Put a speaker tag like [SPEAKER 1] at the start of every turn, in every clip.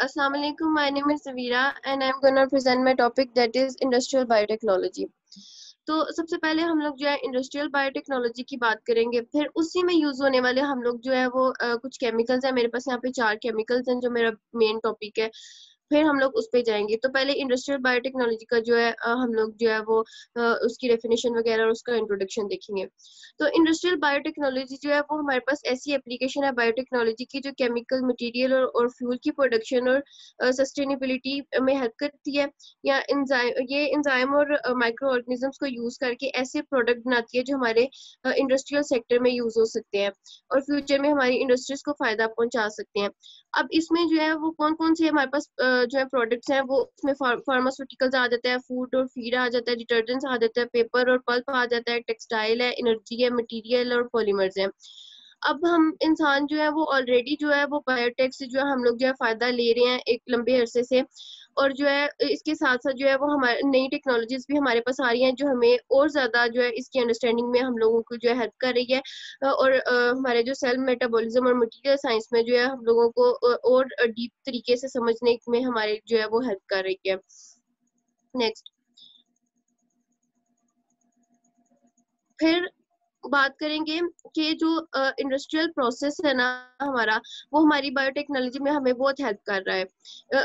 [SPEAKER 1] Assalamu alaikum. My name is Savira and I'm gonna present my topic that is industrial biotechnology. तो सबसे पहले हम लोग जो है इंडस्ट्रियल बायोटेक्नोलॉजी की बात करेंगे, फिर उसी में यूज होने वाले हम लोग जो है वो कुछ केमिकल्स है, मेरे पास यहाँ पे 4 केमिकल्स हैं जो मेरा मेन टॉपिक है, फिर हम लोग उस पे जाएंगे। तो पहले इंडस्ट्रियल बायोटेक्नोलॉजी का जो है हम लोग जो है वो उसकी डेफिनेशन वगैरह और उसका इंट्रोडक्शन देखेंगे। तो इंडस्ट्रियल बायोटेक्नोलॉजी जो है वो हमारे पास ऐसी एप्लीकेशन है बायोटेक्नोलॉजी की जो केमिकल मटेरियल और फ्यूल की प्रोडक्शन और सस्टेनेबिलिटी में हेल्प करती है, या ये एंजाइम और माइक्रो ऑर्गेनिजम्स को यूज करके ऐसे प्रोडक्ट बनाती है जो हमारे इंडस्ट्रियल सेक्टर में यूज हो सकते हैं और फ्यूचर में हमारी इंडस्ट्रीज को फायदा पहुंचा सकते हैं। अब इसमें जो है वो कौन कौन से हमारे पास जो है प्रोडक्ट्स हैं, वो उसमें फार्मास्यूटिकल्स आ जाता है, फूड और फीड आ जाता है, डिटर्जेंट्स आ जाता है, पेपर और पल्प आ जाता है, टेक्सटाइल है, एनर्जी है, मटेरियल और पॉलीमर्स है। अब हम इंसान जो है वो ऑलरेडी जो है वो बायोटेक से जो है हम लोग जो है फायदा ले रहे हैं एक लंबे अरसे से, और जो है इसके साथ साथ जो है वो हमारे नई टेक्नोलॉजीज भी हमारे पास आ रही हैं जो हमें और ज्यादा जो है इसकी अंडरस्टैंडिंग में हम लोगों को जो है हेल्प कर रही है, और हमारे जो सेल मेटाबॉलिज्म और मटेरियल साइंस में जो है हम लोगों को और डीप तरीके से समझने में हमारे जो है वो हेल्प कर रही है। नेक्स्ट, फिर बात करेंगे कि जो इंडस्ट्रियल प्रोसेस है ना हमारा, वो हमारी बायोटेक्नोलॉजी में हमें बहुत हेल्प कर रहा है।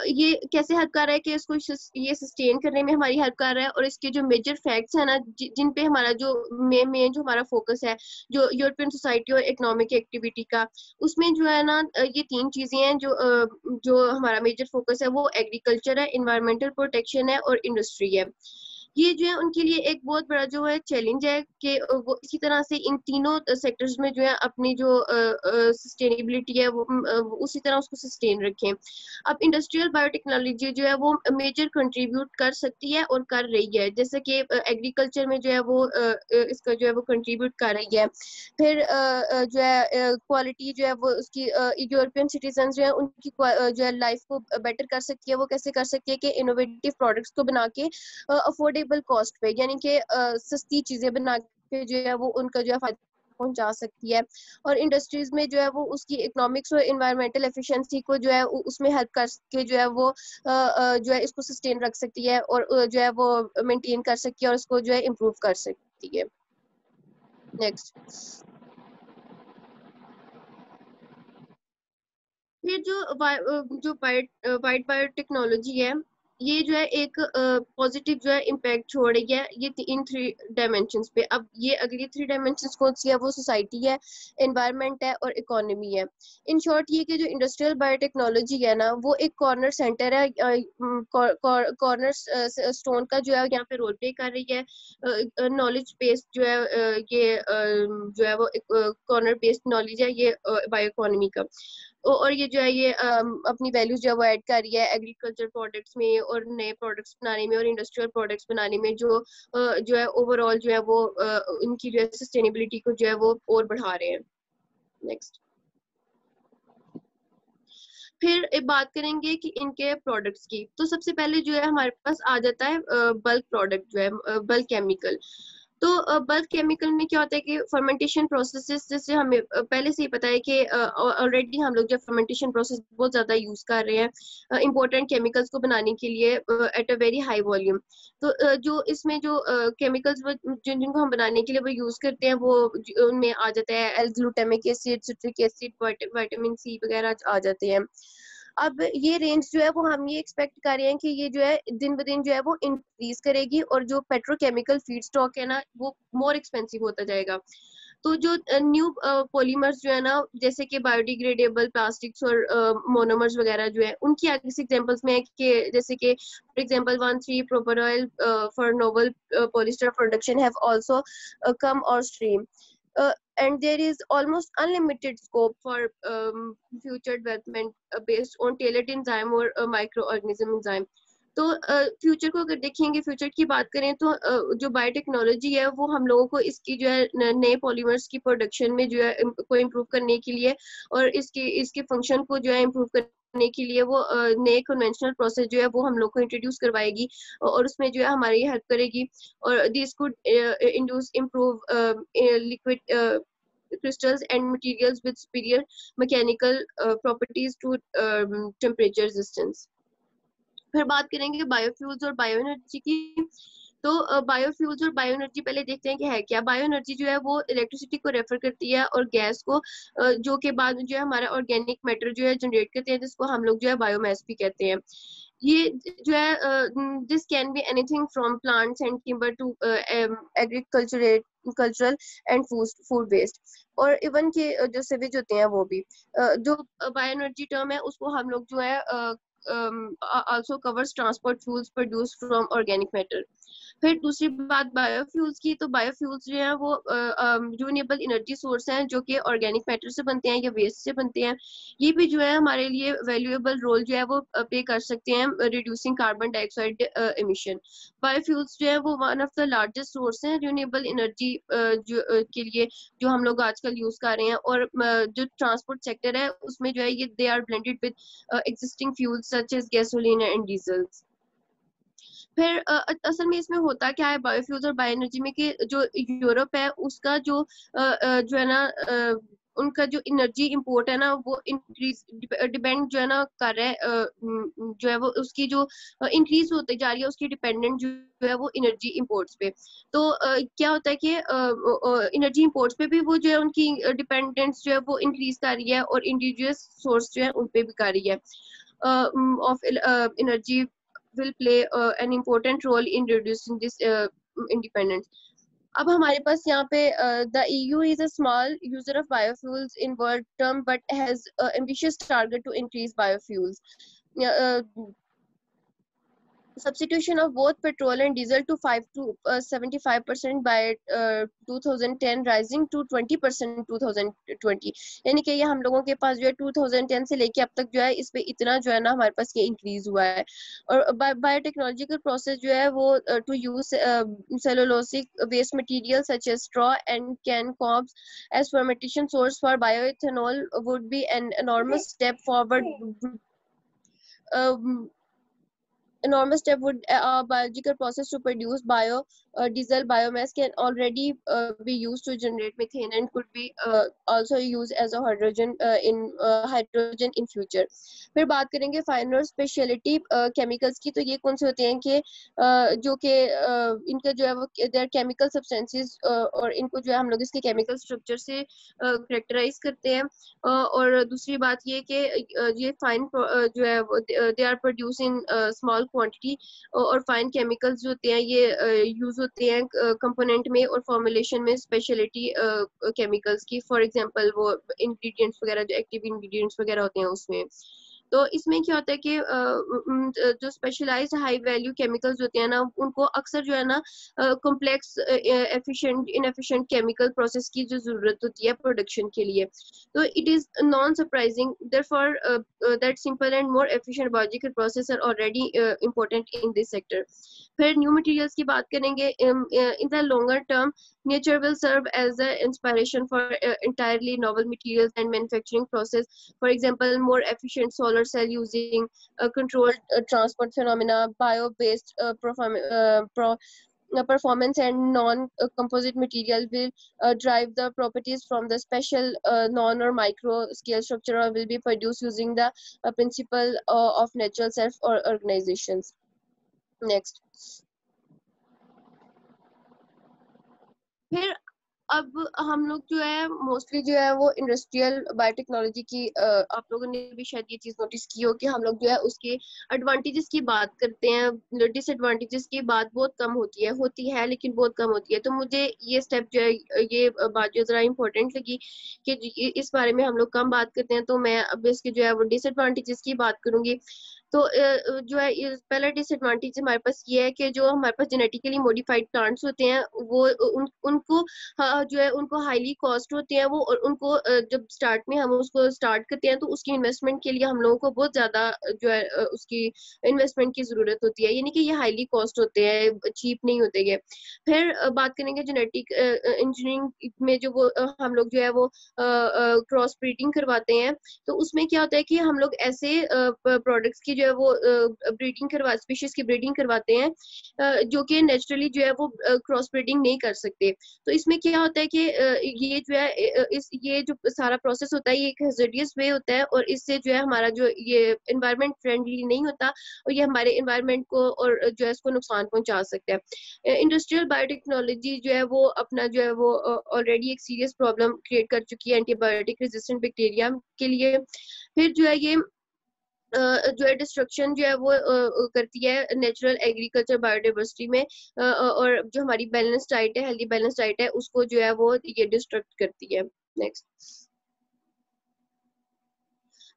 [SPEAKER 1] ये कैसे हेल्प कर रहा है कि इसको ये सस्टेन करने में हमारी हेल्प कर रहा है, और इसके जो मेजर फैक्ट्स है ना जिन पे हमारा जो मेन जो हमारा फोकस है जो यूरोपियन सोसाइटी और इकोनॉमिक एक्टिविटी का, उसमें जो है ना ये 3 चीजें हैं जो हमारा मेजर फोकस है, वो एग्रीकल्चर है, इन्वायरमेंटल प्रोटेक्शन है और इंडस्ट्री है। ये जो है उनके लिए एक बहुत बड़ा जो है चैलेंज है कि वो इसी तरह से इन तीनों सेक्टर्स में जो है अपनी जो सस्टेनेबिलिटी है वो उसी तरह उसको सस्टेन रखें। अब इंडस्ट्रियल बायोटेक्नोलॉजी जो है वो मेजर कंट्रीब्यूट कर सकती है और कर रही है, जैसे कि एग्रीकल्चर में जो है वो इसका जो है वो कंट्रीब्यूट कर रही है। फिर जो है क्वालिटी जो है वो उसकी यूरोपियन सिटीजन जो है उनकी जो है लाइफ को बेटर कर सकती है। वो कैसे कर सकती है कि इनोवेटिव प्रोडक्ट्स को बना के अफोर्डेबल कॉस्ट पे, यानी कि सस्ती चीजें बना के जो है वो उनका जो है फायदा पहुंचा सकती है, और इंडस्ट्रीज में जो है वो उसकी इकोनॉमिक्स और एनवायरमेंटल एफिशिएंसी को जो है उसमें हेल्प करके जो है वो जो है इसको सस्टेन रख सकती है और जो है वो मेंटेन कर सकती है और इसको जो है इम्प्रूव कर सकती है। नेक्स्ट, ये जो वाइट बायोटेक्नोलॉजी है, ये जो है एक पॉजिटिव जो है इम्पैक्ट छोड़ रही है ये इन 3 डायमेंशंस पे। अब ये अगली 3 डायमेंशंस कौन सी है, वो सोसाइटी है, एनवायरनमेंट है और इकोनॉमी है। इन शॉर्ट ये कि जो इंडस्ट्रियल बायोटेक्नोलॉजी है ना वो एक कॉर्नर सेंटर है, कॉर्नर स्टोन का जो है यहाँ पे रोल प्ले कर रही है। नॉलेज बेस्ड जो है ये जो है वो कॉर्नर बेस्ड नॉलेज है ये बायो इकोनॉमी का, और ये जो है ये अपनी वैल्यूज जो है वो ऐड कर रही है एग्रीकल्चर प्रोडक्ट्स में और नए प्रोडक्ट्स बनाने में और इंडस्ट्रियल प्रोडक्ट्स बनाने में, जो है ओवरऑल जो है वो इनकी जो है सस्टेनेबिलिटी को जो है वो और बढ़ा रहे हैं। नेक्स्ट, फिर एक बात करेंगे कि इनके प्रोडक्ट्स की। तो सबसे पहले जो है हमारे पास आ जाता है बल्क प्रोडक्ट जो है बल्क केमिकल। तो बल्क केमिकल में क्या होता है कि फर्मेंटेशन प्रोसेसेस, जैसे हमें पहले से ही पता है कि ऑलरेडी हम लोग जब फर्मेंटेशन प्रोसेस बहुत ज्यादा यूज कर रहे हैं इंपॉर्टेंट केमिकल्स को बनाने के लिए at a very high volume. तो जो इसमें जो केमिकल्स जिनको हम बनाने के लिए वो यूज करते हैं वो उनमें आ जाता है L glutamic acid, citric acid, vitamin C वगैरह आ जाते हैं। अब ये रेंज जो है वो हम ये एक्सपेक्ट कर रहे हैं कि ये जो है दिन ब दिन जो है वो इंक्रीज करेगी, और जो पेट्रोकेमिकल फीड स्टॉक है ना वो मोर एक्सपेंसिव होता जाएगा। तो जो न्यू पॉलीमर्स जो है ना, जैसे कि बायोडिग्रेडेबल प्लास्टिक्स और मोनोमर्स वगैरह जो है, उनकी आगे एग्जांपल्स में है कि जैसे कि for example 1,3 propanediol for novel polyester production have also come on stream. And there is almost unlimited scope for future development based on tailored enzyme or microorganism enzyme. तो फ्यूचर को अगर देखेंगे, फ्यूचर की बात करें तो जो बायोटेक्नोलॉजी है वो हम लोगों को इसकी जो है नए पॉलीमर्स की प्रोडक्शन में जो है को इम्प्रूव करने के लिए और इसके फंक्शन को जो है इम्प्रूव करने के लिए वो नए कन्वेंशनल प्रोसेस जो है वो हम लोग को इंट्रोड्यूस करवाएगी और उसमें जो है हमारी हेल्प करेगी, और this could induce improve liquid crystals and materials with superior mechanical properties to temperature resistance. फिर बात करेंगे बायोफ्यूल्स और बायो एनर्जी की। तो बायोफ्यूल्स और बायो एनर्जी पहले देखते हैं कि है क्या। बायो एनर्जी जो है वो इलेक्ट्रिसिटी को रेफर करती है और गैस को, जो के बाद जो है हमारा ऑर्गेनिक मैटर जो है जनरेट करते हैं, जिसको हम लोग जो है बायोमास भी कहते हैं। ये जो है this can be anything from plants and timber to cultural and food waste, और इवन के जो सिवेज होते हैं वो भी। जो बायो एनर्जी टर्म है उसको हम लोग जो है also covers transport fuels produced from organic matter। फिर दूसरी बात बायोफ्यूल्स की, तो बायोफ्यूल्स जो है वो रिन्यूएबल एनर्जी सोर्स हैं जो कि ऑर्गेनिक मैटर से बनते हैं या वेस्ट से बनते हैं। ये भी जो है हमारे लिए वैल्यूएबल रोल जो है वो प्ले कर सकते हैं reducing carbon dioxide emission. Biofuels जो है वो one of the largest source हैं रिन्यूएबल एनर्जी के लिए जो हम लोग आजकल यूज कर रहे हैं। और जो ट्रांसपोर्ट सेक्टर है उसमें जो है ये they are blended with existing fuels such as gasoline and diesels. फिर असल में इसमें होता क्या है बायोफ्यूल्स और बायो एनर्जी में कि जो यूरोप है उसका जो जो है ना उनका जो एनर्जी इंपोर्ट है ना वो इंक्रीज डिपेंड जो है ना कर रहा है, जो है वो उसकी जो इंक्रीज होती जा रही है उसकी डिपेंडेंट जो है वो एनर्जी इंपोर्ट्स पे। तो क्या होता है कि एनर्जी इंपोर्ट्स पे भी वो जो है उनकी डिपेंडेंस जो है वो इंक्रीज कर रही है और इंडिजियस सोर्स जो है उन पे भी कर रही है of energy will play an important role in reducing this independence। अब हमारे पास यहाँ पे the EU is a small user of biofuels in world term but has ambitious target to increase biofuels substitution of both petrol and diesel to 5 to 75% by 2010 rising to 20% 2020। यानी कि ये हम लोगों के पास जो है 2010 से लेके अब तक जो है इस पे इतना जो है ना हमारे पास ये इंक्रीज हुआ है। और बायोटेक्नोलॉजिकल प्रोसेस जो है वो to use cellulosic waste material such as straw and corn cobs as fermentation source for bioethanol would be an enormous step forward enormous step would biological process to produce bio diesel biomass can already be used to generate methane and could be also used as a hydrogen in future। फिर बात करेंगे fine और speciality chemicals की। तो ये कौन से होते हैं कि जो कि इनका जो है वो देयर केमिकल सब्सटेंसेस और इनको जो है हम लोग इसके केमिकल स्ट्रक्चर से करेक्टराइज करते हैं। और दूसरी बात ये कि ये फाइन जो है they are produce in small quantity और फाइन केमिकल्स जो होते हैं ये यूज होते हैं कंपोनेंट में और फॉर्मुलेशन में स्पेशलिटी केमिकल्स की। फॉर एग्जांपल वो इंग्रेडिएंट्स वगैरह जो एक्टिव इंग्रेडिएंट्स वगैरह होते हैं उसमें। तो इसमें क्या होता है कि जो स्पेशलाइज्ड हाई वैल्यू केमिकल्स होते हैं ना उनको अक्सर जो है ना complex efficient inefficient chemical process की जो जरूरत होती है प्रोडक्शन के लिए। तो it is non surprising therefore that simple and more efficient biological process are already important in this sector. फिर न्यू मटेरियल्स की बात करेंगे। In the longer term nature will serve as an inspiration for entirely novel materials and manufacturing process. For example, more efficient solar cell using controlled transport phenomena, bio-based performance and non-composite material will drive the properties from the special non or micro scale structure or will be produced using the principle of natural self or organizations। Next, फिर अब हम लोग जो है mostly जो है वो industrial biotechnology की आप लोगों ने भी शायद ये चीज नोटिस की हो कि हम लोग जो है उसके एडवांटेजेस की बात करते हैं, डिसएडवांटेजेस की बात बहुत कम होती है लेकिन बहुत कम होती है। तो मुझे ये स्टेप जो है ये बात जो जरा इम्पोर्टेंट लगी कि इस बारे में हम लोग कम बात करते हैं, तो मैं अब इसके जो है वो डिसएडवांटेजेस की बात करूंगी। तो जो है पहला डिसएडवांटेज हमारे पास ये है कि जो हमारे पास जेनेटिकली मॉडिफाइड प्लांट्स होते हैं वो उनको जो है उनको हाईली कॉस्ट होते हैं वो, और उनको जब स्टार्ट में हम उसको स्टार्ट करते हैं तो उसकी इन्वेस्टमेंट के लिए हम लोगों को बहुत ज्यादा जो है उसकी इन्वेस्टमेंट की जरूरत होती है, यानी कि ये हाईली कॉस्ट होते हैं, चीप नहीं होते ये। फिर बात करेंगे जेनेटिक इंजीनियरिंग में जो वो हम लोग जो है वो क्रॉस ब्रीडिंग करवाते हैं, तो उसमें क्या होता है कि हम लोग ऐसे प्रोडक्ट्स की जो है वो स्पीशीज की ब्रीडिंग करवाते हैं, जो कि नेचुरली जो है वो क्रॉस ब्रीडिंग नहीं कर सकते। तो इसमें क्या होता है कि ये जो है ये जो सारा प्रोसेस होता है ये एक हैजर्डियस वे होता है, और इससे जो है हमारा जो ये एनवायरनमेंट फ्रेंडली नहीं होता, और ये हमारे एनवायरनमेंट को और जो है इसको नुकसान पहुंचा सकता है। इंडस्ट्रियल बायोटेक्नोलॉजी जो है वो अपना जो है वो ऑलरेडी एक सीरियस प्रॉब्लम क्रिएट कर चुकी है एंटीबायोटिक रेजिस्टेंट बैक्टीरिया के लिए। फिर जो है ये जो है डिस्ट्रक्शन जो है वो करती है नेचुरल एग्रीकल्चर बायोडाइवर्सिटी में, और जो हमारी बैलेंस डाइट है, हेल्दी बैलेंस डाइट है, उसको जो है वो ये डिस्ट्रक्ट करती है। नेक्स्ट,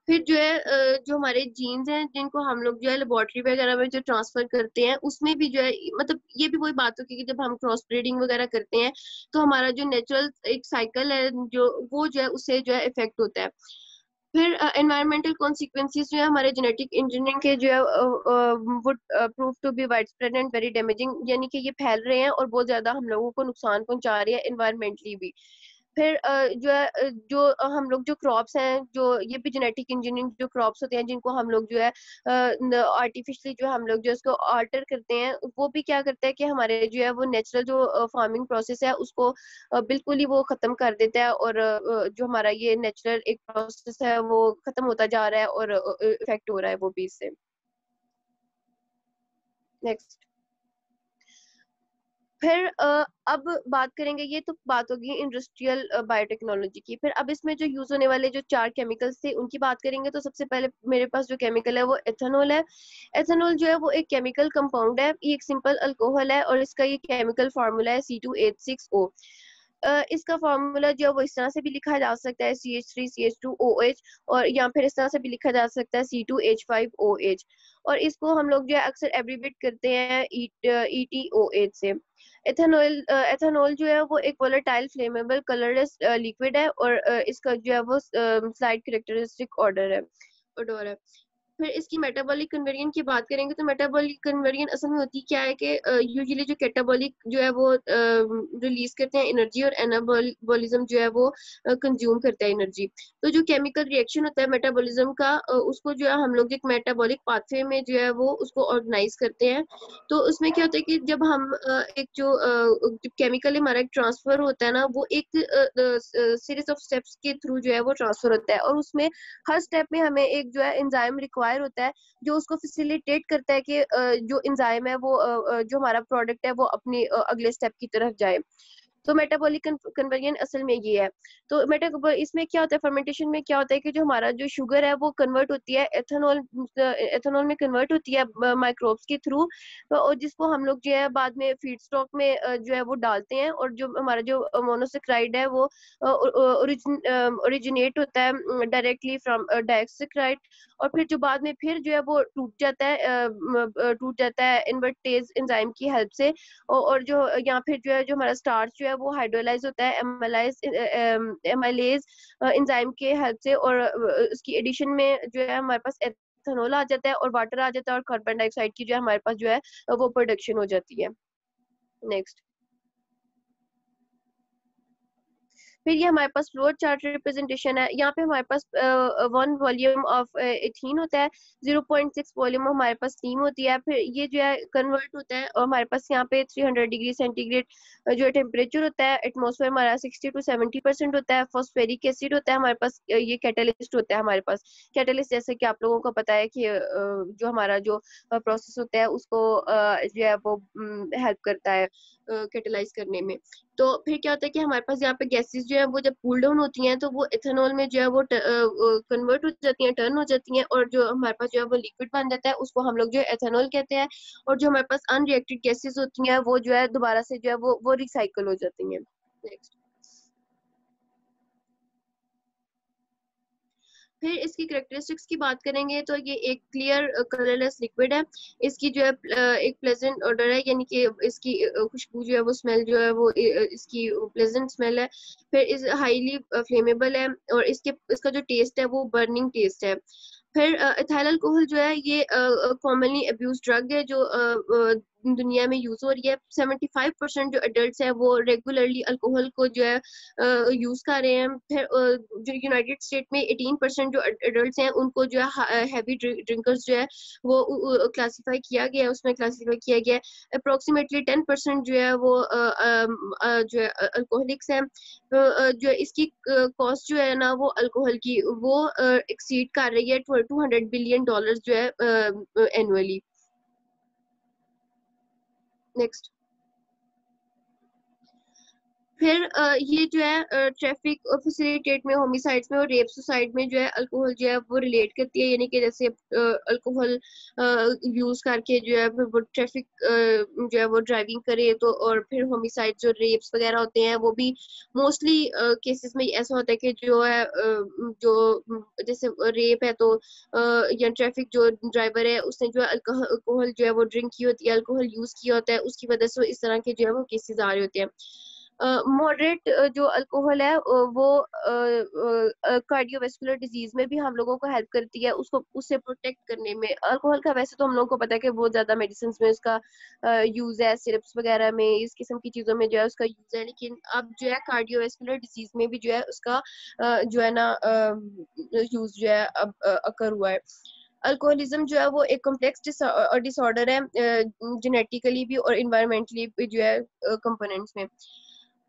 [SPEAKER 1] फिर जो है जो हमारे जीन्स हैं जिनको हम लोग जो है लेबोरेटरी वगैरह में जो ट्रांसफर करते हैं, उसमें भी जो है मतलब ये भी वही बात होगी कि जब हम क्रॉस ब्रीडिंग वगैरह करते हैं तो हमारा जो नेचुरल एक साइकिल है जो वो जो है उससे जो है इफेक्ट होता है। फिर एनवायरमेंटल कॉन्सिक्वेंसेस जो है हमारे जेनेटिक इंजीनियरिंग के जो है would prove to be widespread and very damaging, यानी कि ये फैल रहे हैं और बहुत ज्यादा हम लोगों को नुकसान पहुंचा रही है एनवायरमेंटली भी। फिर जो है जो हम लोग जो क्रॉप्स हैं, जो ये भी जेनेटिक इंजीनियरिंग जो क्रॉप्स होते हैं जिनको हम लोग जो है आर्टिफिशियली जो हम लोग जो उसको ऑल्टर करते हैं, वो भी क्या करता है कि हमारे जो है वो नेचुरल जो फार्मिंग प्रोसेस है उसको बिल्कुल ही वो खत्म कर देता है, और जो हमारा ये नेचुरल एक प्रोसेस है वो खत्म होता जा रहा है और इफेक्ट हो रहा है वो भी इससे। नेक्स्ट, फिर अब बात करेंगे, ये तो बात होगी इंडस्ट्रियल बायोटेक्नोलॉजी की। फिर अब इसमें जो यूज होने वाले जो 4 केमिकल्स थे उनकी बात करेंगे। तो सबसे पहले मेरे पास जो केमिकल है वो एथेनॉल है। एथेनॉल जो है वो एक केमिकल कंपाउंड है, ये एक सिंपल अल्कोहल है, और इसका ये केमिकल फार्मूला है C2H6O। इसका फार्मूला जो है वो इस तरह से भी लिखा जा सकता है CH3CH2OH, और या फिर इस तरह से भी लिखा जा सकता है C2H5OH, और इसको हम लोग जो है अक्सर एब्रीवेट करते हैं ETOH से। एथेनॉल जो है वो एक वोलेटाइल फ्लेमेबल कलरलेस लिक्विड है, और इसका जो है वो स्लाइड कैरेक्टरिस्टिक ऑर्डर है। फिर इसकी मेटाबॉलिक कन्वर्जन की बात करेंगे तो मेटाबॉलिक कन्वर्जन असल में होती क्या है कि यूजुअली जो कैटाबॉलिक जो है वो रिलीज करते हैं एनर्जी, और एनाबॉलिज्म जो है वो कंज्यूम करता है एनर्जी। तो जो केमिकल रिएक्शन होता है मेटाबॉलिज्म का, उसको जो है हम लोग एक मेटाबॉलिक पाथवे में जो है वो उसको ऑर्गेनाइज करते हैं। तो उसमें क्या होता है कि जब हम एक जो केमिकल हमारा एक ट्रांसफर होता है ना, वो एक सीरीज ऑफ स्टेप्स के थ्रू जो है वो ट्रांसफर होता है, और उसमें हर स्टेप में हमें एक जो है एंजाइम रिक्वायर होता है जो उसको फैसिलिटेट करता है कि जो एंजाइम है वो जो हमारा प्रोडक्ट है वो अपनी अगले स्टेप की तरफ जाए। तो मेटाबॉलिक कन्वर्जन असल में ये है। तो इसमें क्या होता है, फर्मेंटेशन में क्या होता है कि जो हमारा जो शुगर है वो कन्वर्ट होती है एथेनॉल में कन्वर्ट होती है माइक्रोब्स के थ्रू, और जिसको हम लोग जो है बाद में फीड स्टॉक में जो है वो डालते हैं, और जो हमारा जो मोनोसेक्राइड है वो ओरिजिनेट होता है डायरेक्टली फ्रॉम डाइसेक्राइड, और फिर जो बाद में फिर जो है वो टूट जाता है इन्वर्टेज एंजाइम की हेल्प से, और जो यहाँ फिर जो है जो हमारा स्टार्च जो है वो हाइड्रोलाइज होता है एमाइलेज एंजाइम के हेल्प से, और उसकी एडिशन में जो है हमारे पास एथेनॉल आ जाता है, और वाटर आ जाता है, और कार्बन डाइऑक्साइड की जो है हमारे पास जो है वो प्रोडक्शन हो जाती है। नेक्स्ट, फिर ये हमारे पास फ्लोर चार्ट रिप्रेजेंटेशन है। यहाँ पे हमारे पास 1 वॉल्यूम ऑफ एथीन होता है, 0.6 वॉल्यूम हमारे पास स्टीम होती है। फिर ये जो है कन्वर्ट होता है, और हमारे पास यहाँ पे 300 डिग्री सेंटीग्रेड जो है टेम्परेचर होता है। एटमॉस्फेयर हमारा 60 to 70% होता है। फॉस्फेरिक एसिड होता है हमारे पास, ये कैटेलिस्ट होता है हमारे पास। कैटेलिस्ट जैसे कि आप लोगों को पता है कि जो हमारा जो प्रोसेस होता है उसको जो है वो हेल्प करता है कैटेलाइज करने में। तो फिर क्या होता है कि हमारे पास यहाँ पे गैसेस जो है वो जब कूल डाउन होती हैं तो वो इथेनॉल में जो है वो कन्वर्ट हो जाती हैं, टर्न हो जाती हैं, और जो हमारे पास जो है वो लिक्विड बन जाता है, उसको हम लोग जो है एथेनॉल कहते हैं। और जो हमारे पास अनरिएक्टेड गैसेस होती हैं वो जो है दोबारा से जो है वो रिसाइकल हो जाती हैं। नेक्स्ट, फिर इसकी करेक्टरिस्टिक्स की बात करेंगे तो ये एक क्लियर कलरलेस लिक्विड है। इसकी जो है एक प्लेजेंट ऑडर है, यानी कि इसकी खुशबू जो है वो स्मेल जो है वो इसकी प्लेजेंट स्मेल है। फिर इस हाईली फ्लेमेबल है, और इसका जो टेस्ट है वो बर्निंग टेस्ट है। फिर इथाइल अल्कोहल जो है ये कॉमनली अब्यूज ड्रग है, जो दुनिया में यूज हो रही है। 75% जो अडल्ट है वो रेगुलरली अल्कोहल को जो है यूज कर रहे हैं। फिर जो यूनाइटेड स्टेट में 18% जो अडल्ट हैं उनको जो है हैवी ड्रिंकर्स जो है वो क्लासीफाई किया गया है, उसमें क्लासीफाई किया गया है। अप्रोक्सीमेटली 10% जो है वो जो है अल्कोहलिक्स हैं। जो है इसकी कॉस्ट जो है ना वो अल्कोहल की वो एक्सीड कर रही है $200 बिलियन जो है एनुअली। नेक्स्ट, फिर ये जो है ट्रैफिक फैसिलिटेट में, होमिसाइड्स में और रेप सुसाइड में जो है अल्कोहल जो है वो रिलेट करती है, यानी कि जैसे अल्कोहल यूज करके जो है फिर वो ट्रैफिक जो है वो ड्राइविंग करे तो, और फिर होमिसाइड जो रेप्स वगैरह होते हैं वो भी मोस्टली केसेस में ऐसा होता है कि जो है जो जैसे रेप है तो या ट्रैफिक जो ड्राइवर है उसने जो है अल्कोहल जो है वो ड्रिंक की होती है, अल्कोहल यूज किया होता है, उसकी वजह से इस तरह के जो है वो केसेस आ रहे होते हैं। मॉडरेट जो अल्कोहल है वो कार्डियोवास्कुलर डिजीज में भी हम लोगों को हेल्प करती है, उसको उससे प्रोटेक्ट करने में। अल्कोहल का वैसे तो हम लोगों को पता है कि बहुत ज्यादा मेडिसिन में उसका यूज है, सिरप्स वगैरह में, इस किस्म की चीजों में जो है उसका यूज है, लेकिन अब जो है कार्डियोवास्कुलर डिजीज में भी जो है उसका जो है ना यूज जो है अब अकर हुआ है। अल्कोहलिज्म जो है वो एक कॉम्प्लेक्स डिसऑर्डर है, जेनेटिकली भी और इन्वायरमेंटली भी जो है कंपोनेंट्स में।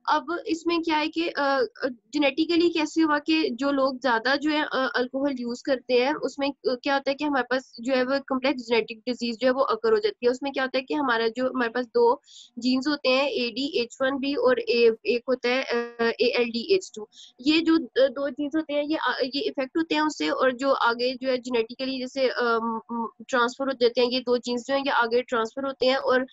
[SPEAKER 1] अब इसमें क्या है कि जेनेटिकली कैसे हुआ कि जो लोग ज्यादा जो है अल्कोहल यूज करते हैं उसमें क्या होता है कि हमारे पास जो है वो कम्प्लेक्स जेनेटिक डिजीज जो है वो अकर हो जाती है। उसमें क्या होता है कि हमारा जो हमारे पास दो जीन्स होते हैं, ADH1B और एक होता है ALDH2। ये जो दो जीन्स होते हैं ये इफेक्ट होते हैं उससे, और जो आगे जो है जेनेटिकली जैसे ट्रांसफर हो जाते हैं, ये दो जीन्स जो है ये आगे ट्रांसफर होते हैं, और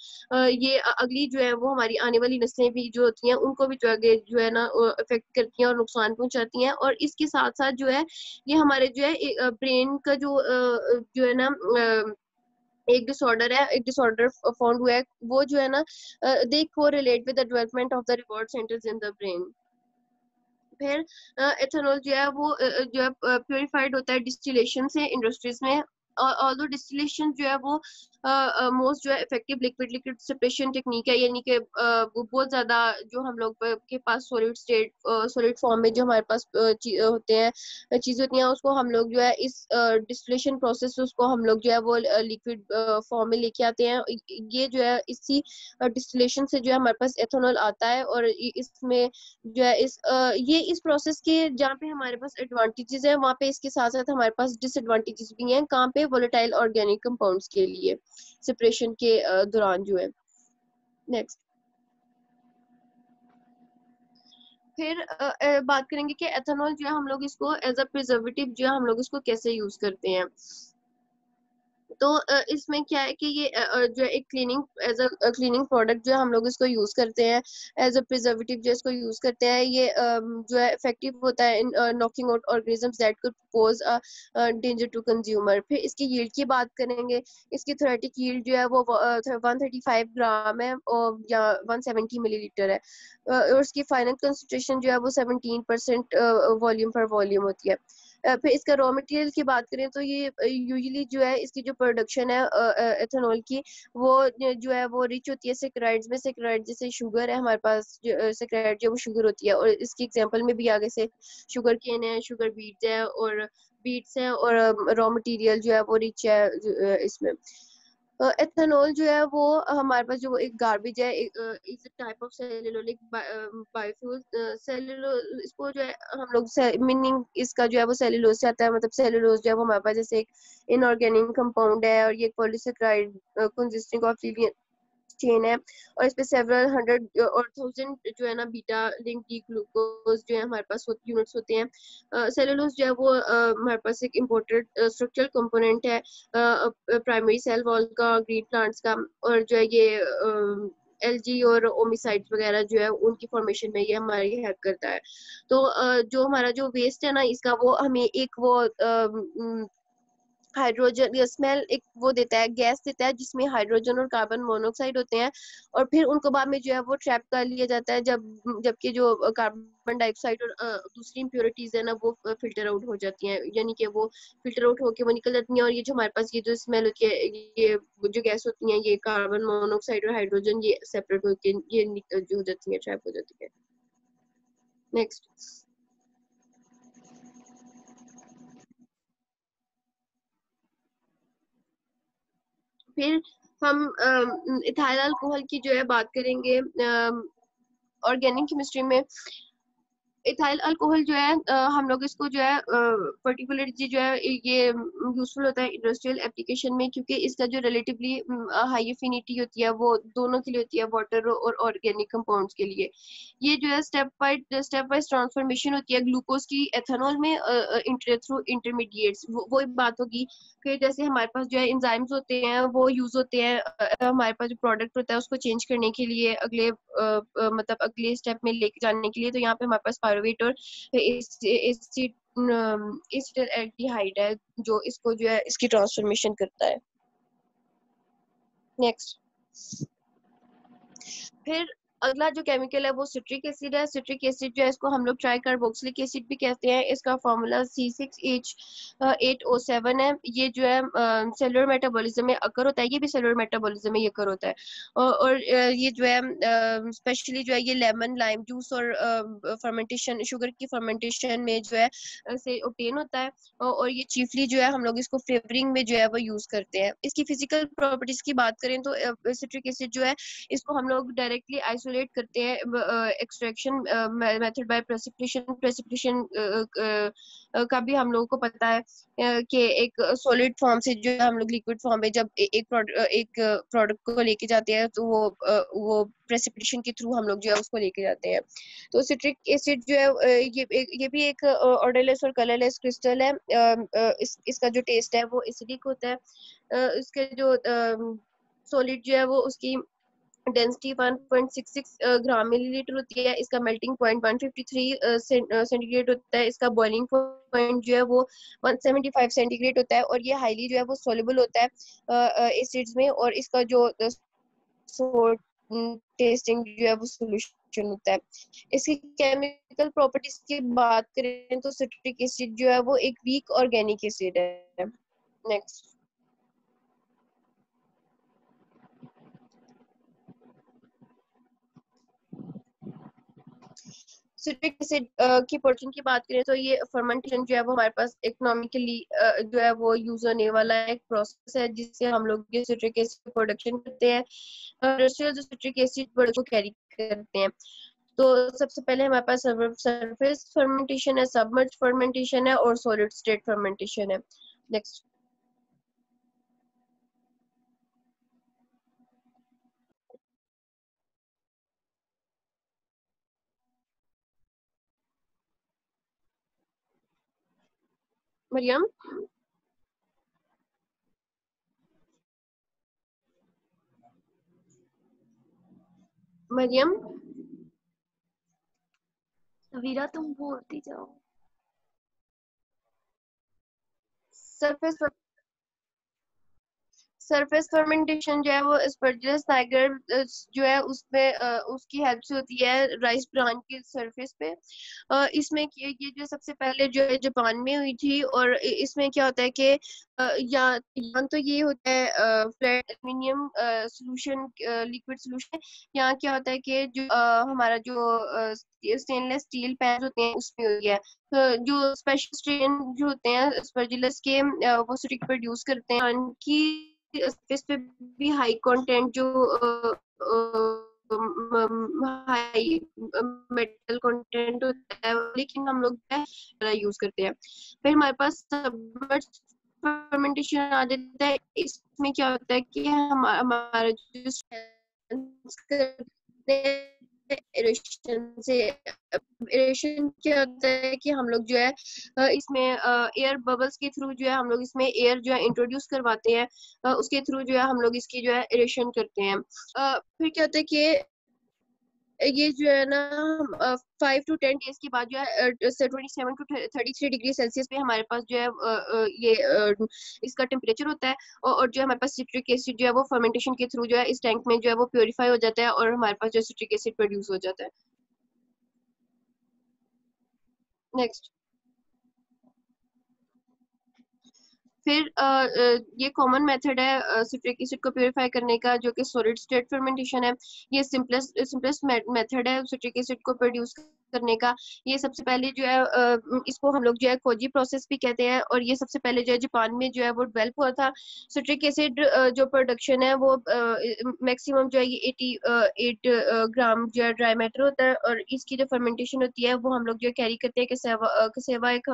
[SPEAKER 1] ये अगली जो है वो हमारी आने वाली नस्लें भी जो होती हैं उनको भी जो है ना इफेक्ट करती हैं और नुकसान पहुंचाती हैं। और इसके साथ साथ जो है ये हमारे जो है ब्रेन का जो है ना एक डिसऑर्डर है, एक डिसऑर्डर फाउंड हुआ है, वो जो है ना दे को relate with the development of the reward centres in the brain. फिर एथेनॉल जो है वो जो है प्योरीफाइड होता है डिस्टिलेशन से इंडस्ट्रीज में। और ऑल्दो डिस्टिलेशन जो है वो मोस्ट जो है effective liquid liquid separation technique है, यानी कि वो बहुत ज्यादा जो हम लोग के पास सॉलिड फॉर्म में जो हमारे पास होते हैं चीज होती हैं उसको हम लोग जो है इस डिस्टिलेशन प्रोसेस से उसको हम लोग जो है वो लिक्विड फॉर्म में लेके आते हैं। ये जो है इसी डिस्टिलेशन से जो है हमारे पास एथेनॉल आता है, और इसमें जो है ये इस प्रोसेस के जहाँ पे हमारे पास एडवांटेजेस है वहाँ पे इसके साथ साथ हमारे पास डिसएडवांटेजेस भी हैं, कहाँ पे वोलेटाइल ऑर्गेनिक कंपाउंड्स के लिए सेपरेशन के दौरान जो है। नेक्स्ट, फिर बात करेंगे कि एथेनॉल जो है हम लोग इसको एज अ प्रिजर्वेटिव जो है हम लोग इसको कैसे यूज करते हैं। तो इसमें क्या है कि ये जो है एक cleaning as a cleaning product जो है हम लोग इसको यूज करते हैं, एज अ प्रिजर्वेटिव जो इसको यूज करते हैं। ये जो है इफेक्टिव होता है in knocking out organisms that could pose danger to consumer. फिर इसकी यील्ड की बात करेंगे। इसकी थ्योरेटिक यील्ड जो है वो 135 ग्राम है और या 170 मिलीलीटर है, और उसकी फाइनल कंसंट्रेशन जो है वो 17% वॉल्यूम पर वॉल्यूम होती है। फिर इसका रॉ मटेरियल की बात करें तो ये यूजुअली जो है इसकी जो प्रोडक्शन है एथेनॉल की वो जो है वो रिच होती है सेक्राइड्स में। सेक्राइड जैसे शुगर है हमारे पास, सेक्राइड जो वो शुगर होती है, और इसकी एग्जांपल में भी आगे से शुगर केन है, शुगर बीट्स है, और बीट्स है, और रॉ मटेरियल जो है वो रिच है इसमें। एथेनॉल जो है वो हमारे पास जो एक गार्बेज है, इज टाइप ऑफ सेलुलोनिक बायोफ्यूल। सेलुलो इसको जो है हम लोग मीनिंग इसका जो है वो सेलुलोज से आता है, मतलब सेलुलोज जो है वो हमारे पास जैसे एक इनऑर्गेनिक कंपाउंड है, और ये पॉलीसेकेराइड कंसिस्टिंग ऑफ चेन है, और इस पे सेवरल हंड्रेड और थाउजेंड जो है ना बीटा लिंक डी ग्लूकोज जो है हमारे पास यूनिट्स होते हैं। सेलुलोज जो है वो हमारे पास एक इम्पोर्टेंट स्ट्रक्चरल कंपोनेंट है प्राइमरी सेल वॉल का, ग्रीन प्लांट्स का, और जो है ये एलजी और ओमिसाइड्स वगैरह जो है उनकी फॉर्मेशन में ये हमारी हेल्प करता है। तो जो हमारा जो वेस्ट है ना इसका वो हमें एक वो हाइड्रोजन या स्मेल एक वो देता है, गैस देता है जिसमें हाइड्रोजन और कार्बन मोनोऑक्साइड होते हैं, और फिर उनको बाद में जो है वो ट्रैप कर लिया जाता है, जबकि जो कार्बन डाइऑक्साइड और दूसरी इम्प्योरिटीज है ना वो फिल्टर आउट हो जाती हैं, यानी कि वो फिल्टर आउट होके वो निकल जाती हैं, और ये जो हमारे पास ये जो स्मेल होती है, ये जो गैस होती है, ये कार्बन मोनोऑक्साइड और हाइड्रोजन ये सेपरेट होके ये जो हो जाती है, ट्रैप हो जाती है। नेक्स्ट, फिर हम इथाइल अल्कोहल की जो है बात करेंगे। ऑर्गेनिक केमिस्ट्री में इथाइल अल्कोहल जो है हम लोग इसको जो है पर्टिकुलरली जो है ये यूजफुल होता है इंडस्ट्रियल एप्लीकेशन में, क्योंकि इसका जो रिलेटिवली हाई एफिनिटी होती है वो दोनों के लिए होती है, वाटर और ऑर्गेनिक कंपाउंड्स के लिए। ये जो है स्टेप वाइज ट्रांसफॉर्मेशन होती है ग्लूकोज की एथेनॉल में थ्रू इंटरमीडिएट्स। वो एक बात होगी कि जैसे हमारे पास जो है एंजाइम्स होते हैं वो यूज होते हैं हमारे पास जो प्रोडक्ट होता है उसको चेंज करने के लिए, अगले मतलब अगले स्टेप में लेके जाने के लिए। तो यहाँ पे हमारे पास पायरुवेट और एसिटाल्डिहाइड है जो इसको जो है इसकी ट्रांसफॉर्मेशन करता है। नेक्स्ट, फिर अगला जो केमिकल है वो सिट्रिक एसिड है। सिट्रिक एसिड जो है इसको हम लोग ट्राई कार्बोक्सिलिक एसिड भी कहते हैं। इसका फॉर्मूला C6H8O7 है। ये जो है सेलुलर मेटाबॉलिज्म में अकर होता है, ये भी सेलुलर मेटाबॉलिज्म में ये अकर होता है। और ये जो है स्पेशली जो है ये लेमन लाइम जूस और फर्मेंटेशन, शुगर की फर्मेंटेशन में जो है से ऑब्टेन होता है। और ये चीफली जो है हम लोग इसको फ्लेवरिंग में जो है वो यूज करते हैं। इसकी फिजिकल प्रॉपर्टीज की बात करें तो सिट्रिक एसिड जो है इसको हम लोग डायरेक्टली आइसोलेट करते हैं extraction method by precipitation. Precipitation का भी हम लोगों को पता है कि एक सॉलिड फॉर्म से जो है हम लोग लिक्विड फॉर्म में जब एक प्रोडक्ट को लेके जाते हैं तो वो प्रेसिपिटेशन के थ्रू हम लोग जो है उसको लेके जाते हैं। तो सिट्रिक एसिड जो है ये भी एक ऑर्डरलेस और कलरलेस क्रिस्टल है। इसका जो टेस्ट है वो एसिडिक होता है। इसके जो सॉलिड जो है वो उसकी डेंसिटी 1.66 ग्राम मिलीलीटर होती है। इसका मेल्टिंग पॉइंट 153 सेंटीग्रेड होता है। इसका बॉइलिंग पॉइंट जो है वो 175 सेंटीग्रेड होता है, और ये हाईली जो है वो सोल्युबल होता है एसिड्स में, और इसका जो टेस्टिंग जो है वो सोल्यूशन होता है। इसकी केमिकल प्रॉपर्टीज की बात करें तो सिट्रिक एसिड जो है वो एक वीक ऑर्गेनिक एसिड है। नेक्स्ट, सिट्रिक एसिड की प्रोडक्शन की बात करें तो ये फर्मेंटेशन जो है वो हमारे पास इकोनॉमिकली जो है वो यूज होने वाला एक प्रोसेस है जिससे हम लोग ये सिट्रिक एसिड प्रोडक्शन करते हैं। इंडस्ट्रियल जो सिट्रिक एसिड प्रोडक्ट को कैरी करते हैं, तो सबसे पहले हमारे पास सरफेस फर्मेंटेशन है, सबमर्ज फर्मेंटेशन है और सॉलिड स्टेट फर्मेंटेशन है। नेक्स्ट, मरियम। मरियम,
[SPEAKER 2] सवीरा तुम बोलती जाओ।
[SPEAKER 1] सरफेस सरफेस फर्मेंटेशन जो है वो स्पर्जिलस नाइगर जो है उसमें उसकी हेल्प से होती है राइस ब्रान के सरफेस पे। इसमें ये जो सबसे पहले जो है जापान में हुई थी, और इसमें क्या होता है कि यहाँ तो ये होता है flat aluminium solution, liquid solution. यहाँ क्या होता है कि जो हमारा जो स्टेनलेस स्टील पैन होते हैं उसमें हो गया। जो स्पेशल स्ट्रेन जो होते हैं स्पर्जिलस के वो स्टिक प्रोड्यूस करते हैं की सरफेस पे भी हाई कंटेंट जो हाई मेटल कंटेंट होता है, लेकिन हम लोग यूज करते हैं। फिर हमारे पास सबमर्ज फर्मेंटेशन आ जाता है। इसमें क्या होता है कि हमारा जो एरेशन से, एरेशन क्या होता है कि हम लोग जो है इसमें एयर बबल्स के थ्रू जो है हम लोग इसमें एयर जो है इंट्रोड्यूस करवाते हैं, उसके थ्रू जो है हम लोग इसकी जो है एरेशन करते हैं। फिर क्या होता है कि ये जो है ना 5 to 10 डेज के बाद जो है 27 to 33 डिग्री सेल्सियस पे हमारे पास जो है ये इसका टेम्परेचर होता है, और जो है हमारे पास सिट्रिक एसिड जो है वो फर्मेंटेशन के थ्रू जो है इस टैंक में जो है वो प्योरीफाई हो जाता है और हमारे पास जो सिट्रिक एसिड प्रोड्यूस हो जाता है। नेक्स्ट, फिर ये कॉमन मेथड है सिट्रिक एसिड को प्योरीफाई करने का, जो कि सॉलिड स्टेट फर्मेंटेशन है। ये सिंपलेस्ट मेथड है सिट्रिक एसिड को प्रोड्यूस करने का। ये सबसे पहले जो है इसको हम लोग जो है कोजी प्रोसेस भी कहते हैं, और ये सबसे पहले जो है जापान में जो है वो डेवलप हुआ था। सिट्रिक एसिड जो प्रोडक्शन है वो मैक्सिमम जो है ये 88 ग्राम जो है ड्राई मैटर होता है, और इसकी जो फर्मेंटेशन होती है वो हम लोग जो कैरी करते हैं कसेवा एक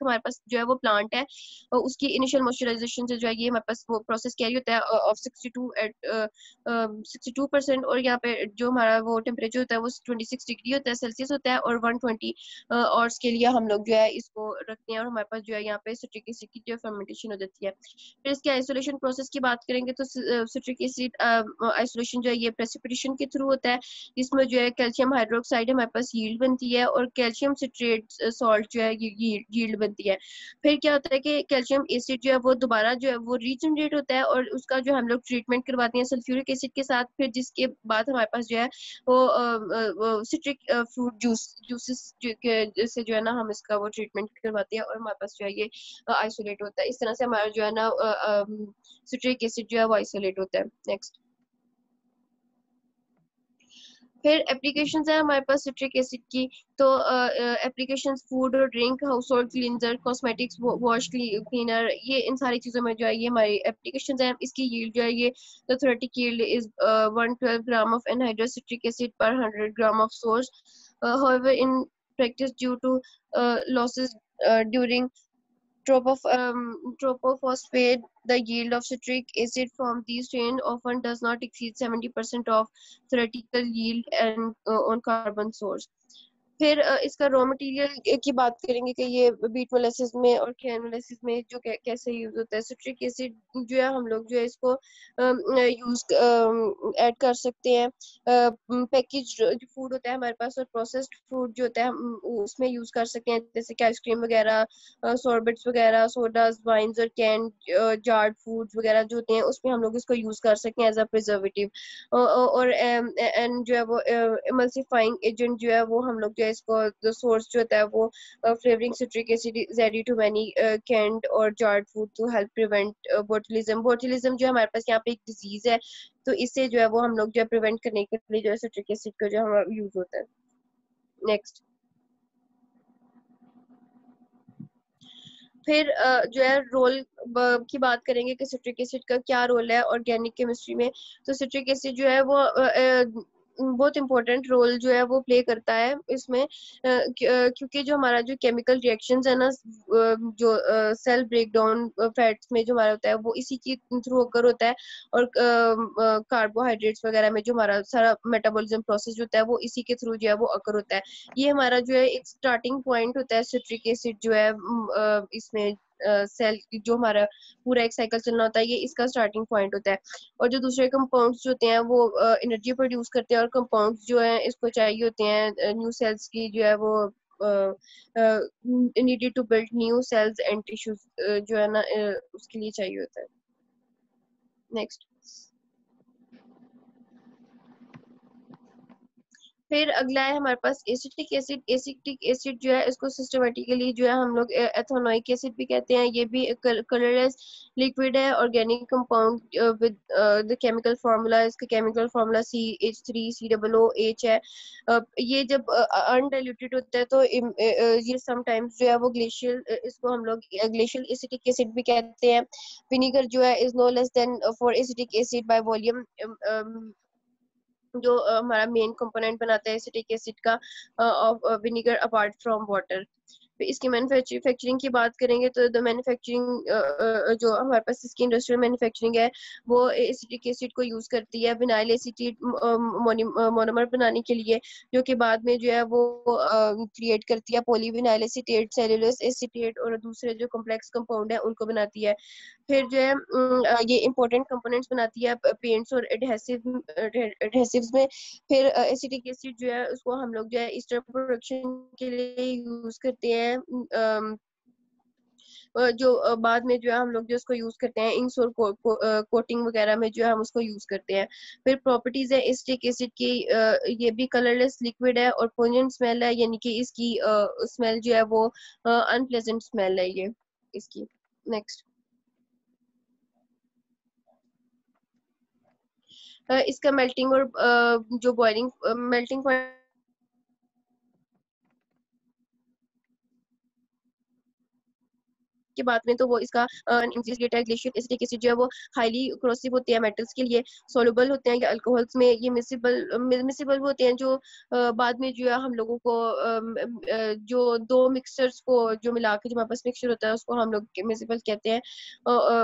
[SPEAKER 1] हमारे पास जो है वो प्लांट है, और उसकी इनिशियल मॉइस्चराइजेशन से जो है ये हमारे पास वो प्रोसेस कैरी होता है ऑफ 62%, और यहाँ पे जो हमारा वो टेम्परेचर होता है वो 26 डिग्री होता है, सेल्सियस होता है, और 120 और के लिए हम लोग जो है इसको रखते हैं, और हमारे पास जो है यहाँ पे सिट्रिक एसिड की जो फर्मेंटेशन हो जाती है। फिर इसके आइसोलेशन प्रोसेस की बात करेंगे तो सिट्रिक एसिड आइसोलेशन जो है ये प्रेसिपिटेशन के थ्रू होता है, जिसमें जो है कैल्शियम हाइड्रोक्साइड हमारे पास यील्ड बनती है, और कैल्शियम सिट्रेट सॉल्ट जो है ये यील्ड बनती है। फिर क्या होता है कि कैल्शियम एसिड जो है वो दोबारा जो है वो रीजनरेट होता है, और उसका जो हम लोग ट्रीटमेंट करवाते हैं सल्फ्यूरिक एसिड के साथ, फिर जिसके बाद हमारे पास जो है वो सिट्रिक फ्रूट जूसेस से जो है ना हम इसका वो ट्रीटमेंट करवाते हैं, और हमारे पास जो है ये आइसोलेट होता है। इस तरह से हमारा जो है ना सिट्रिक एसिड जो है वो आइसोलेट होता है। नेक्स्ट, फिर एप्लीकेशंस है हमारे पास सिट्रिक एसिड की। तो एप्लीकेशंस फूड और drink, house hold cleanser, cosmetics, wash cleaner, ये इन सारी चीज़ों में जो है ये हमारी एप्लीकेशंस हैं। इसकी यील्ड जो है ये the theoretic yield is 112 gram of anhydrous citric acid per 100 gram of source. However, in practice, due to losses during trophophosphate, the yield of citric acid from these strains often does not exceed 70% of theoretical yield and on carbon source. फिर इसका raw material की बात करेंगे कि ये beat molasses में और can molasses में जो कैसे यूज होता है। सिट्रिक एसिड जो है हम लोग जो है इसको यूज ऐड कर सकते हैं पैकेज जो फूड होता है हमारे पास, और प्रोसेस्ड फूड जो होता है हम उसमें यूज कर सकते हैं, जैसे कि आइसक्रीम वगैरह, सॉर्बेट्स वगैरह, सोडाज, वाइन्स और कैन जार्ड फूड्स वगैरह जो होते हैं उसमें हम लोग इसको यूज कर सकते हैं एज अ प्रिजर्वेटिव। और एंड जो है वो इमल्सिफाइंग एजेंट जो है वो हम लोग जो है इसको सोर्स जो होता है वो flavouring citric acid is added to many canned और jarred food to help prevent बोtulism। बोtulism जो हमारे पास यहाँ पे एक डिजीज है, तो इससे जो है वो हम लोग जो है प्रिवेंट करने के लिए जो है सिट्रिक एसिड का जो हमारा यूज होता है। नेक्स्ट, फिर जो है रोल की बात करेंगे कि सिट्रिक एसिड का क्या रोल है ऑर्गेनिक केमिस्ट्री में। तो सिट्रिक एसिड जो है वो बहुत इंपॉर्टेंट रोल जो है वो प्ले करता है इसमें, क्योंकि जो हमारा जो केमिकल रिएक्शंस है ना जो सेल ब्रेकडाउन फैट्स में जो हमारा होता है वो इसी के थ्रू होकर होता है, और कार्बोहाइड्रेट्स वगैरह में जो हमारा सारा मेटाबॉलिज्म प्रोसेस होता है वो इसी के थ्रू जो है वो अकर होता है। ये हमारा जो है एक स्टार्टिंग पॉइंट होता है सिट्रिक एसिड जो है इसमें सेल जो हमारा पूरा एक साइकिल चलना होता है ये इसका स्टार्टिंग पॉइंट होता है। और जो दूसरे कंपाउंड्स जो होते हैं वो एनर्जी प्रोड्यूस करते हैं, और कंपाउंड्स जो है इसको चाहिए होते हैं न्यू सेल्स की जो है वो needed to build new cells and tissues जो है ना उसके लिए चाहिए होता है। नेक्स्ट, फिर अगला है हमारे पास एसिटिक एसिड। एसिटिक एसिड जो है इसको सिस्टमेटिकली जो है हम लोग एथेनोइक एसिड भी कहते हैं। ये भी कलरलेस लिक्विड है, organic compound with the chemical formula, इसका केमिकल फार्मूला CH3COOH है। ये जब अनडाइल्यूटेड होता है तो ये समटाइम्स जो है वो ग्लेशियल, इसको हम लोग ग्लेशियल एसिटिक एसिड भी कहते हैं। विनीगर जो है is no less than 4 acetic acid by volume, जो हमारा मेन कंपोनेंट बनाता है एसिटिक एसिड का of vinegar apart from water. फिर इसकी मैन्युफैक्चरिंग की बात करेंगे तो द मैन्युफैक्चरिंग जो हमारे पास इसकी इंडस्ट्रियल मैन्युफैक्चरिंग है वो एसिटिक एसिड को यूज करती है विनाइल एसीटेट मोनोमर बनाने के लिए, जो कि बाद में जो है वो क्रिएट करती है पॉलीविनाइल एसीटेट, सेलुलोज एसीटेट और दूसरे जो कॉम्प्लेक्स कंपाउंड है उनको बनाती है। फिर जो है ये इंपॉर्टेंट कंपोनेंट्स बनाती है पेंट्स और एडहेसिव्स में। फिर एसिटिक एसिड जो है उसको हम लोग जो है ईस्टर प्रोडक्शन के लिए यूज करते हैं। जो बाद में जो है हम लोग जो उसको यूज करते हैं इंक्स और कोटिंग वगैरह में जो है हम उसको यूज करते हैं। फिर प्रॉपर्टीज है एसिटिक एसिड की, ये भी कलरलेस लिक्विड है और पोजेंट स्मेल है, यानी कि इसकी स्मेल जो है वो अनप्लेजेंट स्मेल है ये इसकी। नेक्स्ट, इसका मेल्टिंग और जो बॉइलिंग मेल्टिंग पॉइंट की बात करें तो वो इसका ग्लेशियर एसिटिक एसिड जो है वो हाईली क्रोसिव होते हैं मेटल्स के लिए, सोलुबल होते हैं या अल्कोहल्स में, ये मिसिबल होते हैं जो बाद में जो है हम लोगों को जो दो मिक्सचर्स को जो मिला के जो हमारे पास मिक्सचर होता है उसको हम लोग मिसिबल कहते हैं,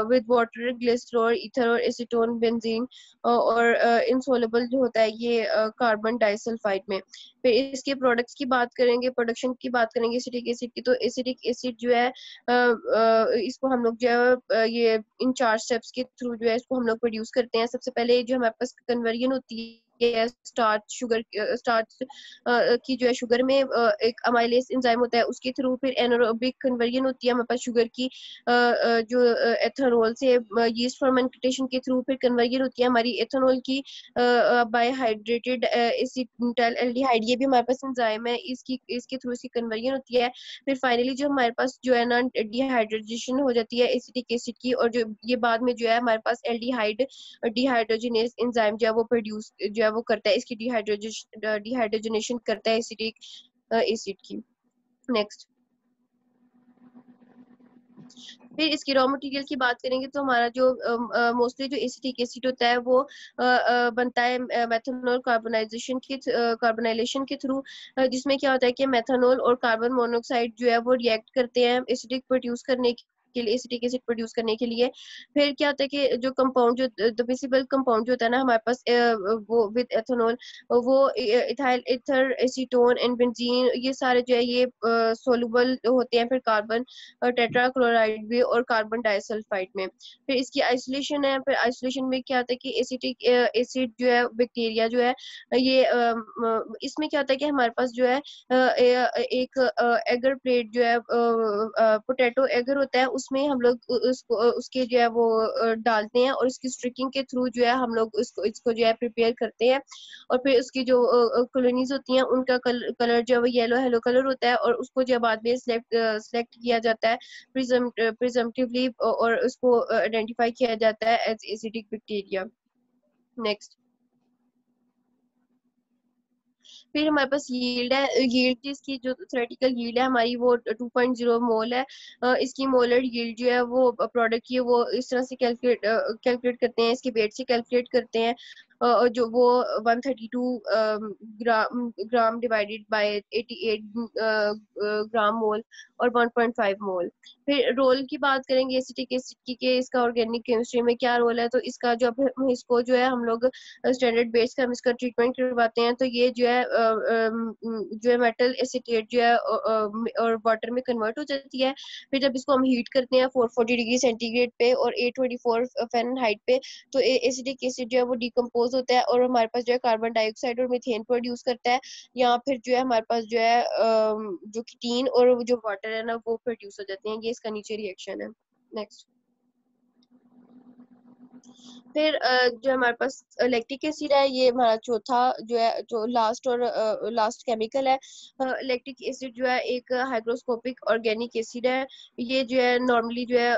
[SPEAKER 1] विद वाटर, ग्लिसरॉल, ईथर और एसीटोन, बेंजीन, और इनसोलुबल जो होता है ये कार्बन डाइसल्फाइड में। फिर इसके प्रोडक्ट्स की बात करेंगे, प्रोडक्शन की बात करेंगे एसिटिक एसिड की, तो एसिटिक एसिड जो है इसको हम लोग जो है ये इन 4 स्टेप्स के थ्रू जो है इसको हम लोग प्रोड्यूस करते हैं। सबसे पहले जो हमारे पास कन्वर्जन होती है स्टार्च की जो है शुगर में, एक अमाइलेज एंजाइम होता है उसके थ्रू। फिर एनारोबिक कन्वर्जन होती है हमारे पास शुगर की जो एथेनॉल से यीस्ट फर्मेंटेशन के थ्रू। फिर कन्वर्जन होती है हमारी एथेनॉल की बाय हाइड्रेटेड एसिटाइल एल्डिहाइड, ये भी हमारे पास एंजाइम है, इसके थ्रू इसकी कन्वर्जन होती है। फिर फाइनली जो हमारे पास जो है ना डिहाइड्रेशन हो जाती है एसिटिक एसिड की, और जो ये बाद में जो है हमारे पास एल्डिहाइड डिहाइड्रोजिनेज एंजाइम जो है वो प्रोड्यूस जो है वो करता है, इसकी डिहाइड्रोजनेशन करता है एसिटिक एसिड की। नेक्स्ट, फिर इसकी रॉ मटेरियल की बात करेंगे तो हमारा जो मोस्टली जो एसिटिक एसिड होता है वो बनता है मेथनॉल कार्बोनाइलेशन के थ्रू, जिसमें क्या होता है कि मेथनॉल और कार्बन मोनोऑक्साइड जो है वो रिएक्ट करते हैं एसिडिक प्रोड्यूस करने के लिए, एसिटिक एसिड प्रोड्यूस करने के लिए। फिर क्या होता है कि जो कंपाउंड जो मिसिबल कंपाउंड जो होता है ना हमारे पास वो विद एथेनॉल, वो ethyl ether acetone and benzene, ये सारे जो है ये सोलुबल होते हैं फिर कार्बन टेट्राक्लोराइड में और कार्बन डाइसल्फाइड में। फिर इसकी आइसोलेशन है, फिर आइसोलेशन में क्या होता है कि एसिटिक एसिड जो है बैक्टीरिया जो है ये इसमें क्या होता है कि हमारे पास जो है एक एगर प्लेट जो है पोटैटो एगर होता है उसमें हम लोग उसको उसके जो है वो डालते हैं और इसकी स्ट्रिकिंग के थ्रू जो है हम लोग इसको जो है प्रिपेयर करते हैं। और फिर उसकी जो कॉलोनीज होती हैं उनका कलर जो है वो येलो कलर होता है और उसको जो बाद में सिलेक्ट किया जाता है प्रिजम्पटिवली और उसको आइडेंटिफाई किया जाता है एज एसिडिक बैक्टीरिया। नेक्स्ट, फिर हमारे पास यील्ड है, यील्ड जिसकी जो थ्योरेटिकल यील्ड है हमारी वो 2.0 मोल है। इसकी मोलर यील्ड जो है वो प्रोडक्ट की वो इस तरह से कैलकुलेट करते हैं, इसके वेट से कैलकुलेट करते हैं, जो वो 132 ग्राम डिवाइडेड बाय 88 ग्राम मोल और 1.5 मोल। फिर रोल की बात करेंगे एसिटिक एसिड की कि इसका ऑर्गेनिक केमिस्ट्री में क्या रोल है, तो इसका जो इसको जो है हम लोग स्टैंडर्ड बेस का हम इसका ट्रीटमेंट करवाते हैं, तो ये जो है मेटल एसीटेट जो है और वाटर में कन्वर्ट हो जाती है। फिर जब इसको हम हीट करते हैं 440 डिग्री सेंटीग्रेड पे और 824 फ़ारेनहाइट पे, तो एसिटिक एसिड जो है वो डिकम्पोज होता है और हमारे पास जो है कार्बन डाइऑक्साइड और मीथेन प्रोड्यूस करता है। या फिर जो है हमारे पास जो है जो कीटीन और जो वाटर है ना वो प्रोड्यूस हो जाते हैं, ये इसका नीचे रिएक्शन है। नेक्स्ट, फिर जो हमारे पास लैक्टिक एसिड है, ये हमारा चौथा जो है जो लास्ट केमिकल है। लैक्टिक एसिड जो है एक हाइग्रोस्कोपिक ऑर्गेनिक एसिड है। ये जो है नॉर्मली जो है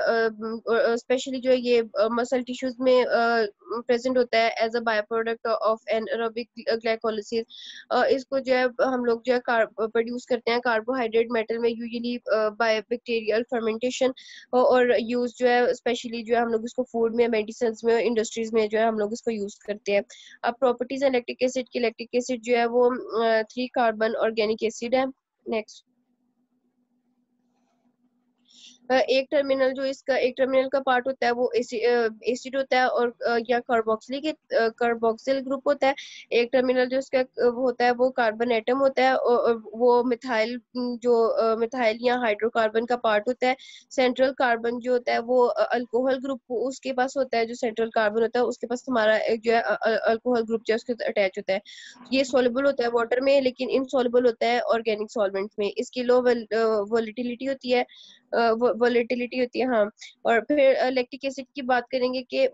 [SPEAKER 1] स्पेशली जो है ये मसल टिश्यूज में प्रेजेंट होता है as a by product of anaerobic glycolysis. इसको जो है हम लोग जो है प्रोड्यूस करते हैं कार्बोहाइड्रेट मेटल में यूजुअली बाय बैक्टीरियल फर्मेंटेशन, और यूज जो है स्पेशली जो है हम लोग इसको फूड में, मेडिसिन में, इंडस्ट्रीज में जो है हम लोग इसको यूज करते हैं। अब प्रॉपर्टीज है लैक्टिक एसिड की, लैक्टिक एसिड जो है वो 3 कार्बन ऑर्गेनिक एसिड है। नेक्स्ट, एक टर्मिनल जो इसका एक टर्मिनल का पार्ट होता है वो एसिड होता है और या कार्बोक्सिल ग्रुप होता है। एक टर्मिनल जो इसका वो होता है वो कार्बन एटम होता है और वो मिथाइल जो मिथाइल या हाइड्रोकार्बन का पार्ट होता है। सेंट्रल कार्बन जो होता है वो अल्कोहल ग्रुप उसके पास होता है। जो सेंट्रल कार्बन होता है उसके पास हमारा एक जो है अल्कोहल ग्रुप जो है उसके अटैच होता है। ये सोल्युबल होता है वाटर में लेकिन इनसोल्युबल होता है ऑर्गेनिक सॉल्वेंट्स में। इसकी लो वोलेटिलिटी होती है हाँ। और फिर लैक्टिक एसिड की बात करेंगे कि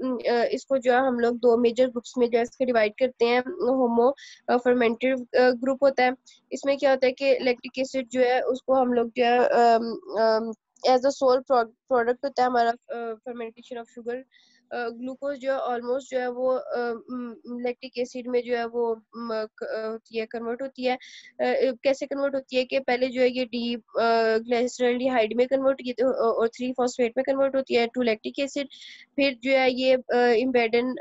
[SPEAKER 1] इसको जो है हम लोग दो मेजर ग्रुप्स में जो है इसको डिवाइड करते हैं। होमो फर्मेंटेड ग्रुप होता है। इसमें क्या होता है कि लैक्टिक एसिड जो है उसको हम लोग जो है एज अ सोल प्रोडक्ट होता है हमारा फर्मेंटेशन ऑफ शुगर। ग्लूकोज जो है ऑलमोस्ट जो है वो लैक्टिक एसिड में जो है वो होती है कन्वर्ट होती है। कैसे कन्वर्ट होती है कि पहले जो है ये डी ग्लाइसरॉल्डिहाइड में कन्वर्ट होती है और 3 फॉस्फेट में कन्वर्ट होती है टू लैक्टिक एसिड। फिर जो है ये इम्बेडन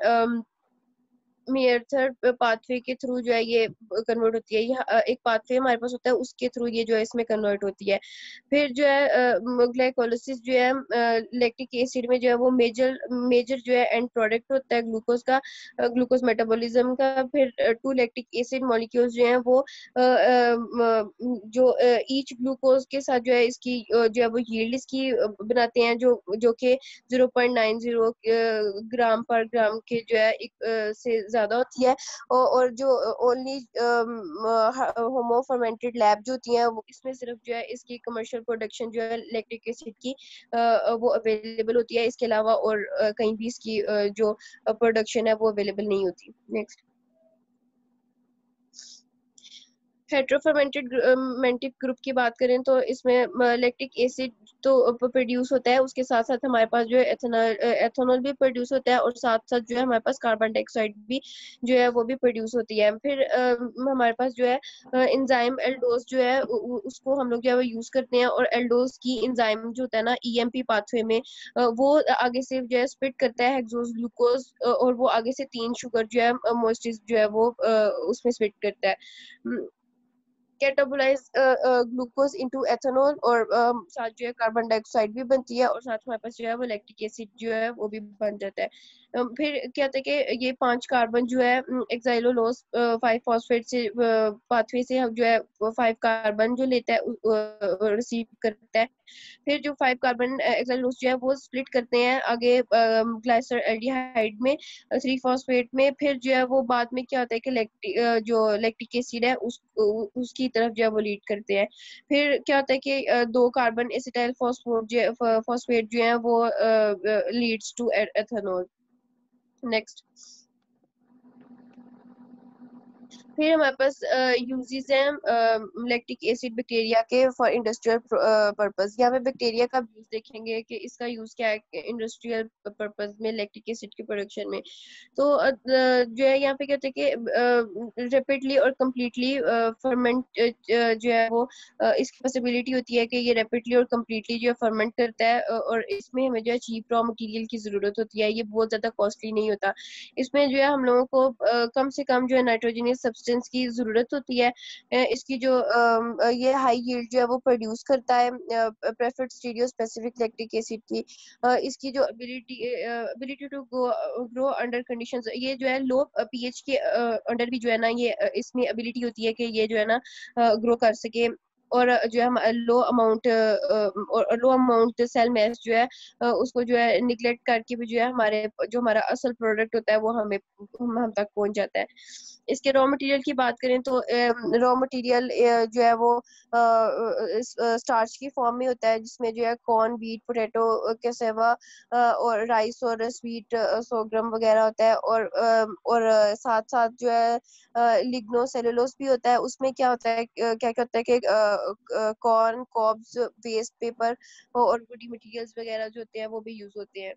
[SPEAKER 1] मेयर पाथवे के थ्रू जो है ये कन्वर्ट होती है। एक पाथवे हमारे पास होता है उसके थ्रू ये जो है इसमें कन्वर्ट होती है। फिर जो है ग्लाइकोलिसिस जो है लैक्टिक एसिड में जो है वो मेजर मेजर जो है एंड प्रोडक्ट होता है ग्लूकोज का ग्लूकोज मेटाबॉलिज्म का। फिर टू लैक्टिक एसिड मॉलिक्यूल्स जो है वो जो ईच ग्लूकोज के साथ जो है इसकी जो है वो यील्ड इसकी बनाते हैं जो जो कि 0.90 ग्राम पर ग्राम के जो है से ज्यादा होती है। और जो ओनली होमो फर्मेंटेड लैब जो होती है वो इसमें सिर्फ जो है इसकी कमर्शियल प्रोडक्शन जो है लैक्टिक एसिड की वो अवेलेबल होती है। इसके अलावा और कहीं भी इसकी जो प्रोडक्शन है वो अवेलेबल नहीं होती। नेक्स्ट, हेट्रोफर्मेंटेड ग्रुप की बात करें तो इसमें लैक्टिक एसिड तो प्रोड्यूस होता है। उसके साथ साथ हमारे पास जो है एथेनॉल भी प्रोड्यूस होता है और साथ साथ जो है हमारे पास कार्बन डाइऑक्साइड भी जो है वो भी प्रोड्यूस होती है। फिर हमारे पास जो है एंजाइम एल्डोज जो है उसको हम लोग जो है वो यूज करते हैं और एल्डोज की एंजाइम जो होता है ना ईएमपी पाथवे में वो आगे से जो है स्प्लिट करता है हेक्सोज ग्लूकोज और वो आगे से 3 शुगर जो है मोस्टिस जो है वो उसमें स्प्लिट करता है। कैटाबोलाइज ग्लूकोज इनटू एथेनॉल और साथ जो है कार्बन डाइऑक्साइड भी बनती है और साथ हमारे पास जो है वो लैक्टिक एसिड जो है वो भी बन जाता है। फिर क्या होता है कि ये 5 कार्बन जो है एक्साइलोलोज 5 फॉस्फेट से पाथवे से हम जो है 5 कार्बन जो लेता है रिसीव करता है। फिर जो 5 कार्बन एक्साइलोज जो है वो स्प्लिट करते हैं आगे ग्लाइसर एल्डिहाइड में 3 फॉस्फेट में। फिर जो है वो बाद में क्या होता है कि जो लैक्टिक एसिड है उसकी तरफ जो है वो लीड करते हैं। फिर क्या होता है कि 2 कार्बन एसिटाइल फॉस्फेट जो है वो लीड्स टू एथेनॉल। नेक्स्ट, फिर हमारे पास यूजेस हैं लैक्टिक एसिड बैक्टीरिया के फॉर इंडस्ट्रियल पर्पस। यहाँ पे बैक्टीरिया का यूज देखेंगे कि इसका यूज क्या है इंडस्ट्रियल पर्पस में लैक्टिक एसिड के प्रोडक्शन में। तो जो है यहाँ पे क्या होता है कि रैपिडली और कम्प्लीटली फर्मेंट जो है वो इसकी पॉसिबिलिटी होती है कि ये रैपिडली और कम्प्लीटली जो है फर्मेंट करता है और इसमें हमें जो है चीप रॉ मटेरियल की जरूरत होती है। ये बहुत ज्यादा कॉस्टली नहीं होता। इसमें जो है हम लोगों को कम से कम जो है नाइट्रोजनियस सब्सटेंस की जरूरत होती है। इसकी जो ये हाई यील्ड जो है वो प्रोड्यूस करता है preferred stereospecific lactic acid की। इसकी जो ability to grow under conditions, ये जो है लो पीएच के अंडर भी जो है ना ये इसमें एबिलिटी होती है कि ये जो है ना ग्रो कर सके। और जो है लो अमाउंट सेल मैस जो है उसको जो है निगलेक्ट करके भी जो है हमारे जो हमारा असल प्रोडक्ट होता है वो हम तक पहुंच जाता है। इसके रॉ मटेरियल की बात करें तो रॉ मटेरियल जो है वो स्टार्च की फॉर्म में होता है जिसमें जो है कॉर्न व्हीट पोटैटो कैसेवा और राइस और स्वीट सोग्रम वगैरह होता है। और साथ साथ जो है लिग्नो सेलुलोस भी होता है। उसमें क्या होता है क्या क्या होता है कि कॉर्न कॉब्स वेस्ट पेपर और वुडी मटेरियल्स वगैरह जो होते हैं वो भी यूज होते हैं।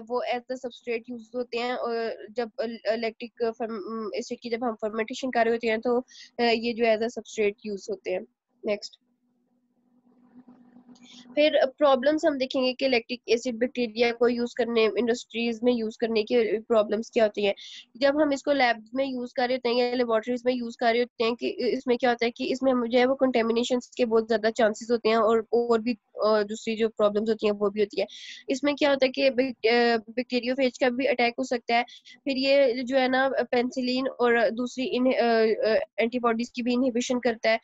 [SPEAKER 1] वो एज द सबस्ट्रेट यूज होते हैं और जब लैक्टिक एसिड की जब हम फर्मेंटेशन कर रहे होते हैं तो ये जो एज अ सबस्ट्रेट यूज होते हैं। नेक्स्ट, फिर प्रॉब्लम्स हम देखेंगे कि लैक्टिक एसिड बैक्टीरिया को यूज करने, इंडस्ट्रीज में यूज करने की प्रॉब्लम्स क्या होती है। जब हम इसको लैब में यूज कर रहे होते हैं या लेबोरेटरीज में यूज कर रहे होते हैं कि इसमें क्या होता है कि इसमें हम जो है वो कंटेमिनेशन के बहुत ज्यादा चांसेस होते हैं, और भी दूसरी जो प्रॉब्लम्स होती हैं वो भी होती है। इसमें क्या होता है कि बैक्टीरियोफेज का भी अटैक हो सकता है। फिर ये जो है ना पेंसिलिन और दूसरी एंटीबॉडीज की भी इनहिबिशन करता है।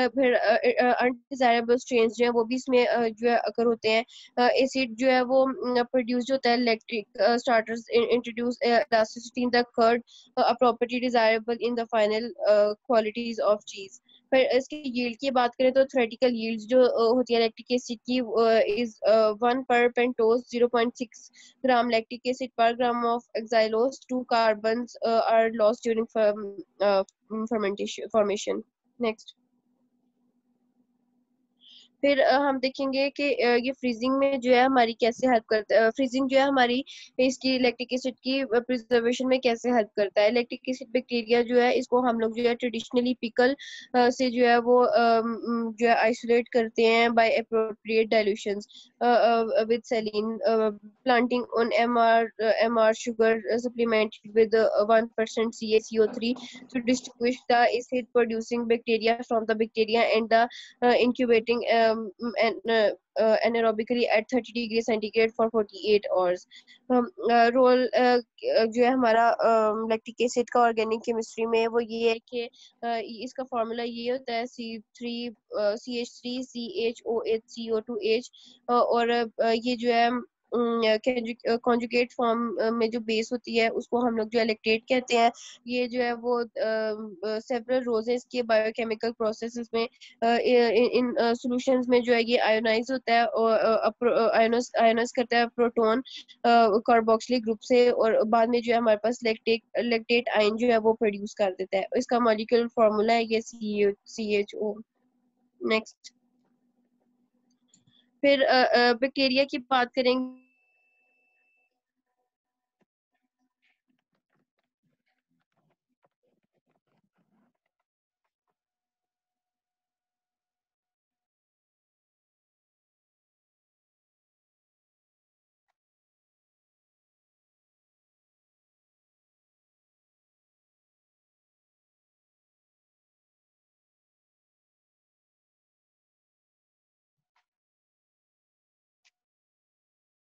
[SPEAKER 1] फिर अनडिजायरेबल स्ट्रेन जो है वो भी इसमें जो है अकर होते हैं। एसिड जो है वो प्रोड्यूस होता है lactic starters introduce elasticity in the curd, a property desirable in the final qualities of cheese. फिर इसकी यील्ड की बात करें तो थ्योरेटिकल यील्ड जो होती है लैक्टिक एसिड की इज 1 पर pentose 0.6 gram lactic acid per gram of xylose, 2 carbons are lost during fermentation formation. Next. फिर हम देखेंगे कि ये फ्रीजिंग में जो है हमारी कैसे हेल्प करता है। फ्रीजिंग जो है हमारी इसकी लैक्टिक एसिड की प्रिजर्वेशन में कैसे हेल्प करता है। लैक्टिक एसिड बैक्टीरिया जो है इसको हम लोग जो है ट्रेडिशनली पिकल से जो है वो जो है आइसोलेट करते हैं by appropriate dilutions with saline, planting on MR sugar supplemented with 1% CaCO3 to distinguish the acid producing bacteria from the bacteria and the incubating anaerobically at 30 degree centigrade for 48 hours. Role जो है हमारा lactic acid का organic chemistry में वो ये है कि इसका फॉर्मूला ये होता है CH3CH2OH और ये जो है कॉन्जुगेट फॉर्म में जो बेस होती है उसको हम लोग जो है लैक्टेट कहते हैं। ये जो है वो सेवरल रोजेस के बायोकेमिकल प्रोसेसेस में इन सॉल्यूशंस में जो है ये आयोनाइज होता है और आयोनाइज करता है प्रोटॉन कार्बोक्सिलिक ग्रुप से, और बाद में जो है हमारे पास लैक्टेट आयन जो है वो प्रोड्यूस कर देता है। इसका मॉलिक्यूलर फॉर्मूला है ये CHO। नेक्स्ट। फिर बैक्टीरिया की बात करेंगे